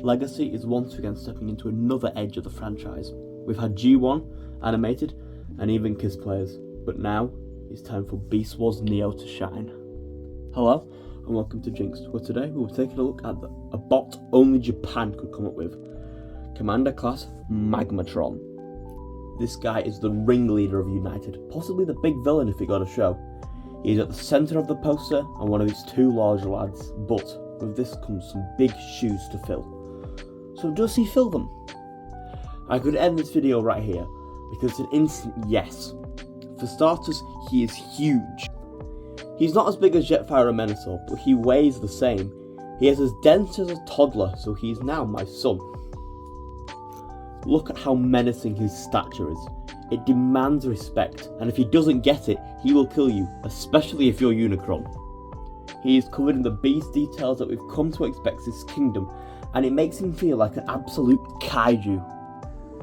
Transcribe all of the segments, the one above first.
Legacy is once again stepping into another edge of the franchise. We've had G1, animated, and even Kiss players, but now it's time for Beast Wars Neo to shine. Hello, and welcome to Jinx, where today we will be taking a look at a bot only Japan could come up with. Commander Class Magmatron. This guy is the ringleader of United, possibly the big villain if he got a show. He is at the centre of the poster and one of its two large lads, but with this comes some big shoes to fill. So does he fill them? I could end this video right here, because it's an instant yes. For starters, he is huge. He's not as big as Jetfire or Dinosaur, but he weighs the same. He is as dense as a toddler, so he is now my son. Look at how menacing his stature is. It demands respect, and if he doesn't get it, he will kill you, especially if you're Unicron. He is covered in the beast details that we've come to expect this kingdom, and it makes him feel like an absolute kaiju.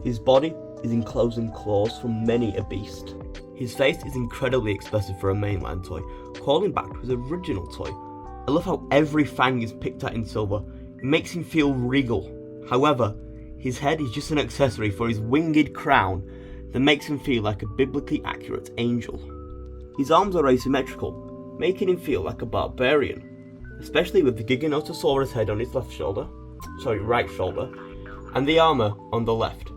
His body is enclosed in claws from many a beast. His face is incredibly expressive for a mainline toy, calling back to his original toy. I love how every fang is picked out in silver. It makes him feel regal. However, his head is just an accessory for his winged crown that makes him feel like a biblically accurate angel. His arms are asymmetrical, making him feel like a barbarian, especially with the Giganotosaurus head on his right shoulder, and the armour on the left.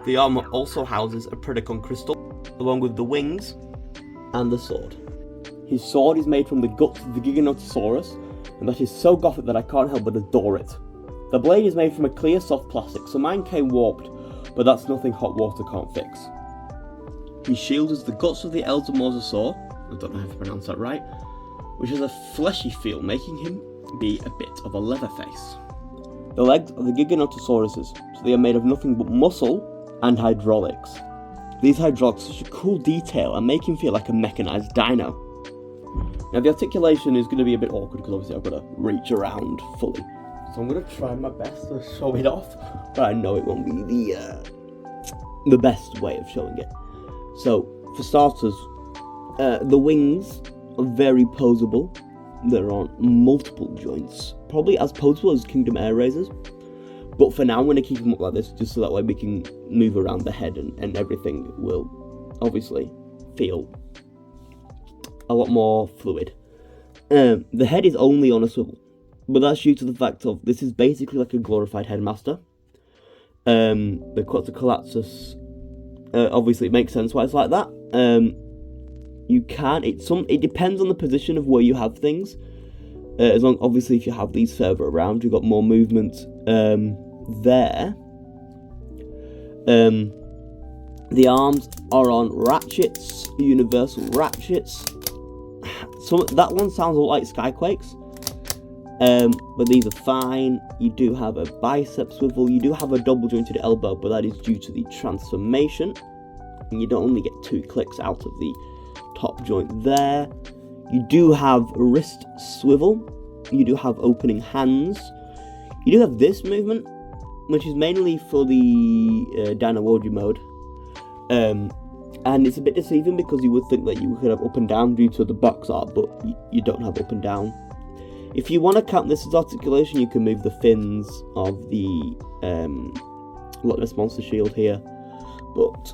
The armour also houses a Predacon crystal, along with the wings and the sword. His sword is made from the guts of the Giganotosaurus, and that is so gothic that I can't help but adore it. The blade is made from a clear soft plastic, so mine came warped, but that's nothing hot water can't fix. His shield is the guts of the Eldermosasaur, I don't know how to pronounce that right, which has a fleshy feel, making him be a bit of a leather face. The legs are the Giganotosauruses, so they are made of nothing but muscle and hydraulics. These hydraulics are such a cool detail and make him feel like a mechanized dino. Now the articulation is going to be a bit awkward because obviously I've got to reach around fully. So I'm going to try my best to show it off, but I know it won't be the best way of showing it. So, for starters, the wings are very poseable. There are multiple joints, probably as poseable as Kingdom Air Razors. But for now, I'm going to keep them up like this, just so that way we can move around the head and everything will obviously feel a lot more fluid. The head is only on a swivel. But that's due to the fact of this is basically like a glorified headmaster. The Quetzalcoatlus, obviously it makes sense why it's like that. It depends on the position of where you have things. As long, obviously, if you have these further around, you've got more movement there. The arms are on ratchets, universal ratchets. That one sounds a lot like Skyquakes. But these are fine. You do have a bicep swivel, you do have a double jointed elbow, but that is due to the transformation, and you don't only get 2 clicks out of the top joint there. You do have a wrist swivel, you do have opening hands, you do have this movement, which is mainly for the dino-orgy mode, and it's a bit deceiving because you would think that you could have up and down due to the box art, but you don't have up and down. If you want to count this as articulation, you can move the fins of the Loch Ness Monster shield here, but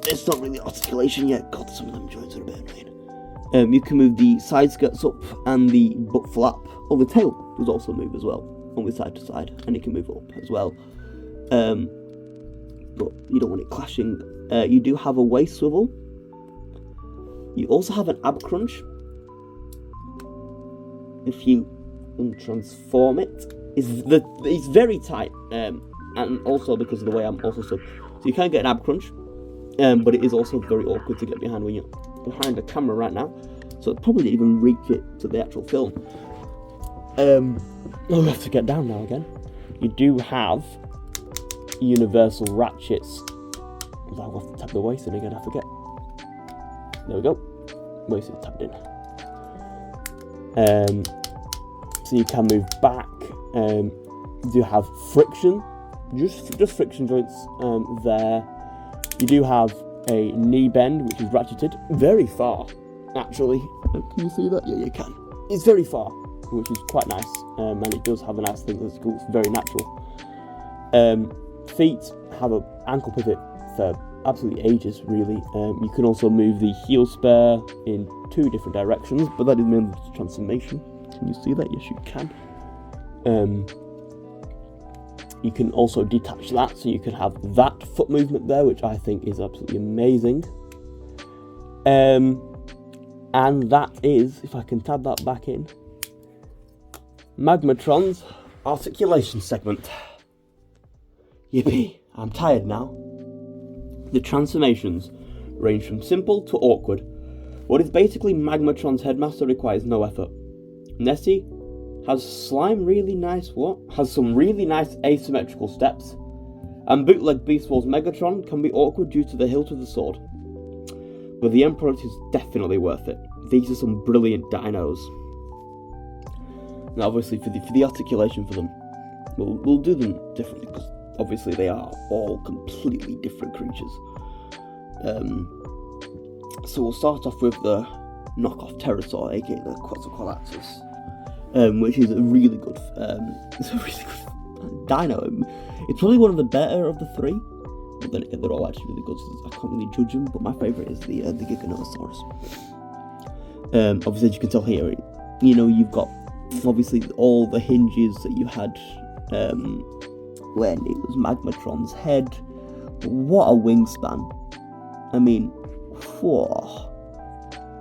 it's not really articulation yet. God, some of them joints are a bit annoying. You can move the side skirts up and the butt flap, or the tail does also move as well, only side to side, and it can move up as well. But you don't want it clashing. You do have a waist swivel. You also have an ab crunch. If you transform it, it's very tight, and also because of the way I'm also stood. So you can get an ab crunch, but it is also very awkward to get behind when you're behind the camera right now. So it probably didn't even reach it to the actual film. I'll have to get down now again. You do have universal ratchets. I'll have to tap the waist in again, I forget. There we go. Waist is tapped in. So you can move back. You do have friction, just friction joints there. You do have a knee bend, which is ratcheted very far, actually. Can you see that? Yeah, you can. It's very far, which is quite nice. and it does have a nice thing that's cool. It's very natural. Feet have an ankle pivot for absolutely ages, really. You can also move the heel spur in 2 different directions, but that is mainly the transformation. Can you see that? Yes, you can. You can also detach that, so you can have that foot movement there, which I think is absolutely amazing. And that is, if I can tab that back in, Magmatron's articulation segment. Yippee, I'm tired now. The transformations range from simple to awkward. What is basically Magmatron's headmaster requires no effort. Nessie has some really nice asymmetrical steps, and bootleg Beast Wars Megatron can be awkward due to the hilt of the sword. But the end product is definitely worth it. These are some brilliant dinos. Now obviously for the articulation for them, we'll do them differently, because obviously they are all completely different creatures. So we'll start off with the knockoff Pterosaur, aka the Quetzalcoatlus, which is a really good, dino. It's probably one of the better of the 3, but then again, they're all actually really good, so I can't really judge them. But my favourite is the Giganotosaurus. Obviously, as you can tell here, you've got obviously all the hinges that you had when it was Magmatron's head. But what a wingspan! I mean, whoa.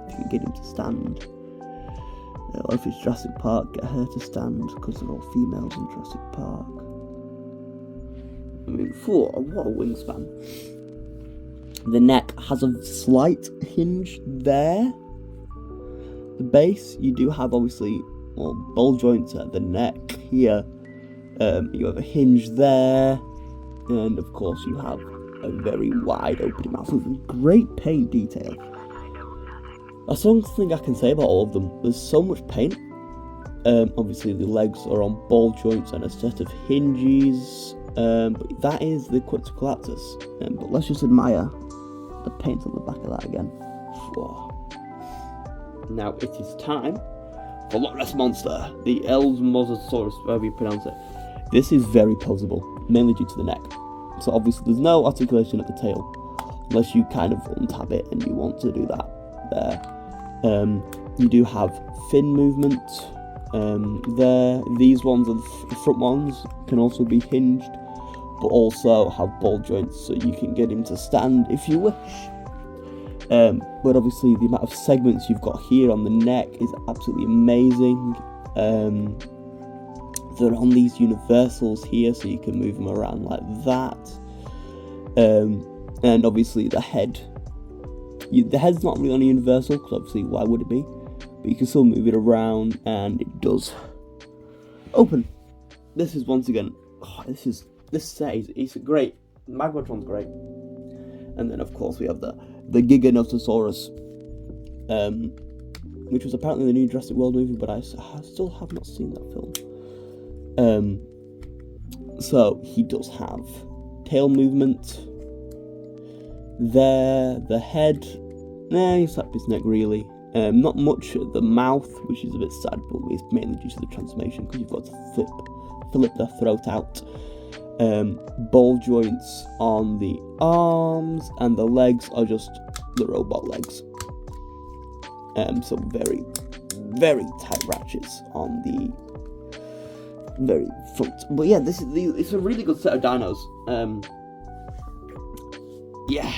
If you can get him to stand. Or if it's Jurassic Park, get her to stand, because they're all females in Jurassic Park. I mean, what a wingspan. The neck has a slight hinge there. The base, you do have obviously ball joints at the neck here. You have a hinge there, and of course you have a very wide opening mouth with great paint detail. That's something I can say about all of them. There's so much paint. Obviously the legs are on ball joints and a set of hinges. But that is the Quetzalcoatlus. But let's just admire the paint on the back of that again. Whoa. Now it is time for Loch Ness Monster, the Elsmosaurus, however you pronounce it. This is very posable, mainly due to the neck. So obviously there's no articulation at the tail, unless you kind of untap it and you want to do that there. You do have fin movement there. These ones, the front ones, can also be hinged, but also have ball joints, so you can get him to stand if you wish. But obviously the amount of segments you've got here on the neck is absolutely amazing. They're on these universals here, so you can move them around like that. And obviously the head. The head's not really on a universal, because obviously why would it be? But you can still move it around, and it does open. This is once again, this set is great. Magmatron's great. And then of course we have the Giganotosaurus, which was apparently the new Jurassic World movie, but I still have not seen that film. So he does have tail movement there. The head, he slapped his neck really. Not much at the mouth, which is a bit sad, but it's mainly due to the transformation, because you've got to flip the throat out. Ball joints on the arms, and the legs are just the robot legs. So very, very tight ratchets on the very front. But yeah, it's a really good set of dinos. Yeah.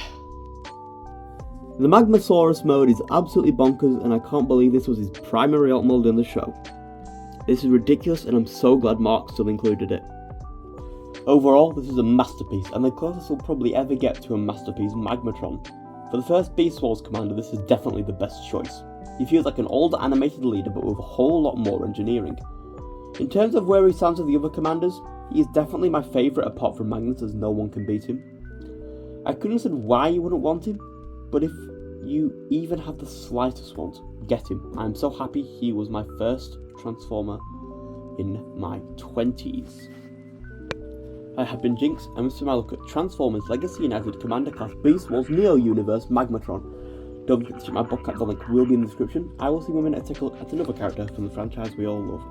The Magmasaurus mode is absolutely bonkers, and I can't believe this was his primary alt mode in the show. This is ridiculous, and I'm so glad Mark still included it. Overall, this is a masterpiece, and the closest we'll probably ever get to a masterpiece, Magmatron. For the first Beast Wars commander, this is definitely the best choice. He feels like an old animated leader, but with a whole lot more engineering. In terms of where he stands with the other commanders, he is definitely my favourite apart from Magnus, as no one can beat him. I couldn't understand why you wouldn't want him, but if you even have the slightest want, get him. I am so happy he was my first Transformer in my 20s. I have been Jinx, and this is my look at Transformers Legacy United Commander Class Beast Wars Neo Universe Magmatron. Don't forget to check my book, the link will be in the description. I will see you in a minute to take a look at another character from the franchise we all love.